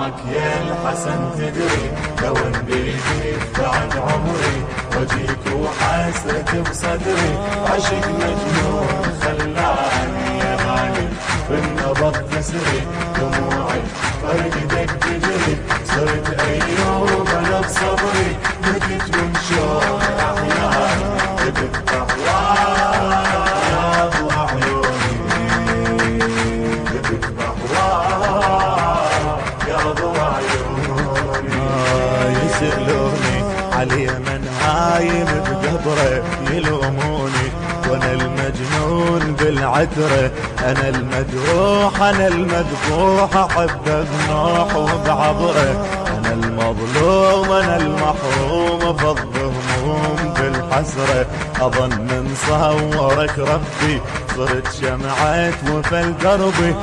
غرامك يا الحسن تدري لو ان بيديك بعد عمري وجيك وحسرة بصدري عشق مجنون خلاني يا غالي بالنبض تسري دموعي فرقدك تجري صرت ايوب انا بصبري بكت من شوق احياني بكت بهواك يا ابو عيوني بكت بهواك يا ابو عيوني. يسألوني علي من هايم بقبره يلوموني وانا المجنون بالعتره انا المدروح انا المذبوح احبه بنوح وبعبره انا المظلوم انا المحروم فض هموم بالحسره اظن مصورك ربي صرت شمعة وفل دربي